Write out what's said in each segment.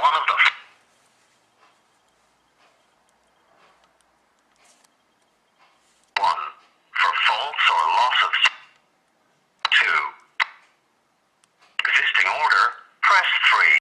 one of the one for faults or loss of two. Existing order, press 3.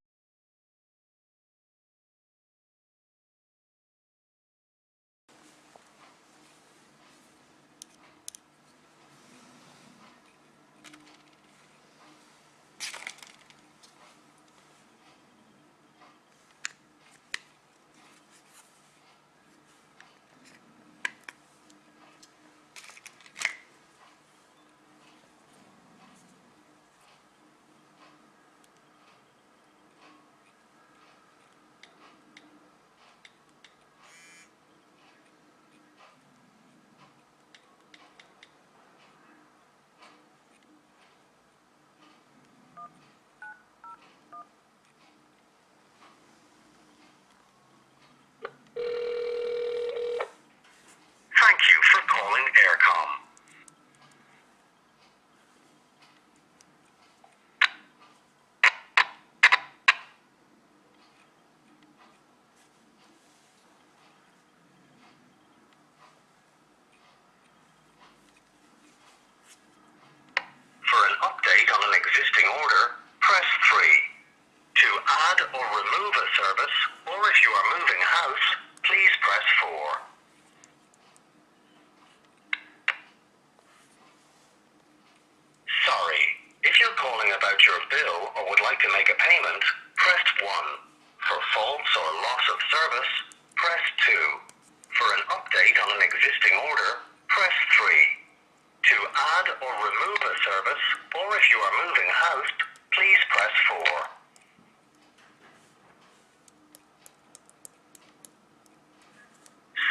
Thank you for calling Aircom. For an update on an existing order, press 3. To add or remove a service, or if you are moving house, please press 4. Sorry, if you're calling about your bill or would like to make a payment, press 1. For faults or loss of service, press 2. For an update on an existing order, press 3. To add or remove a service, or if you are moving house, please press 4.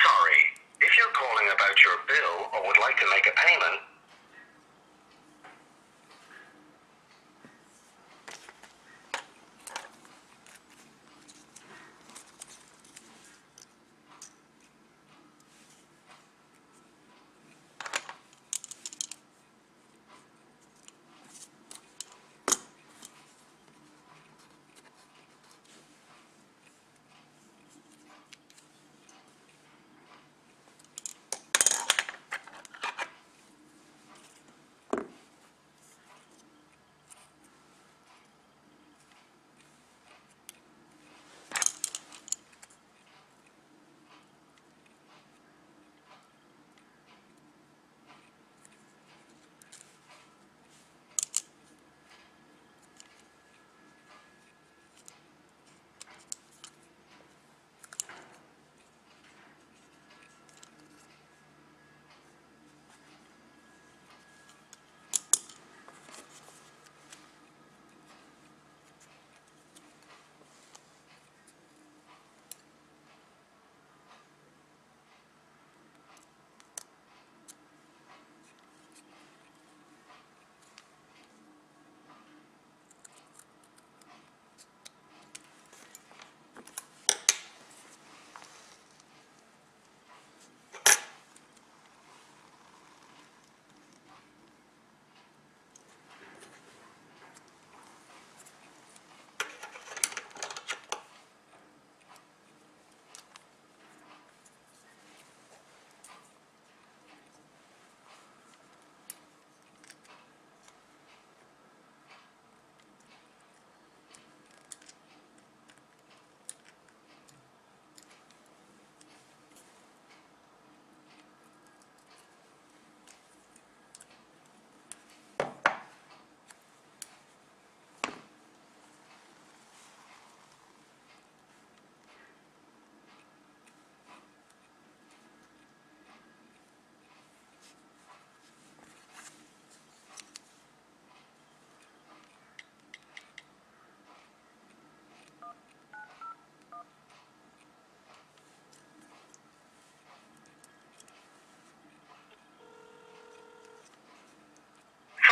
Sorry, if you're calling about your bill or would like to make a payment,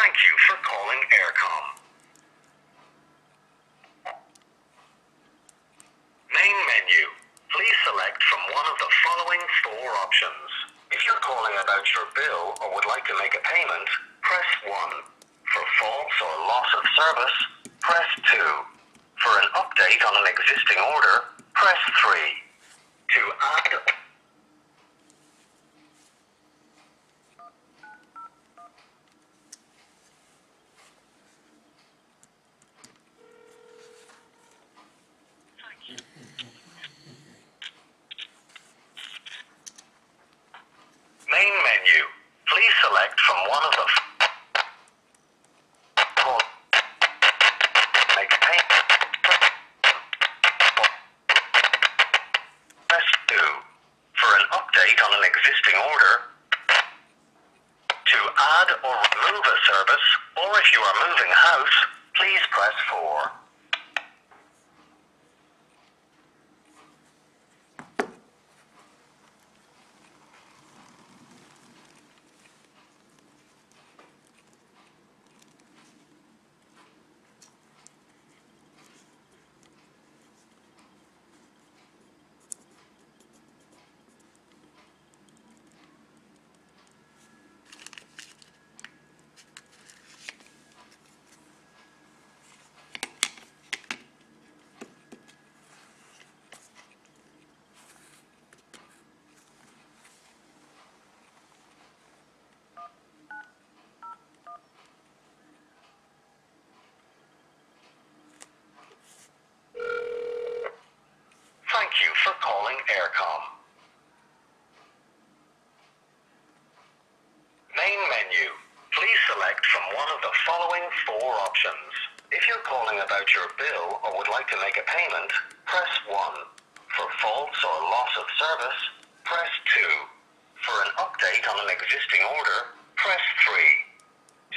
thank you for calling Aircom. Main menu. Please select from one of the following 4 options. If you're calling about your bill or would like to make a payment, press 1. For faults or loss of service, press 2. For an update on an existing existing order, press 3. To add... Main menu. Please select from one of the... Make payment. Press 2. For an update on an existing order, to add or remove a service, or if you are moving house, please press 4. Thank you for calling Aircom. Main menu. Please select from one of the following 4 options. If you're calling about your bill or would like to make a payment, press 1. For faults or loss of service, press 2. For an update on an existing order, press 3.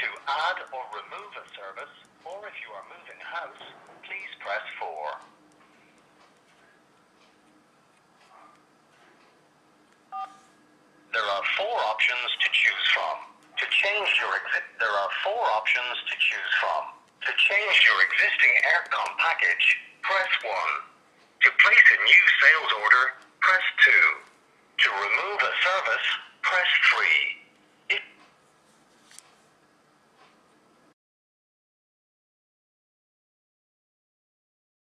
To add or remove a service, or if you are moving house, please press 4. There are 4 options to choose from. There are 4 options to choose from. To change your existing Aircom package, press 1. To place a new sales order, press 2. To remove a service, press 3.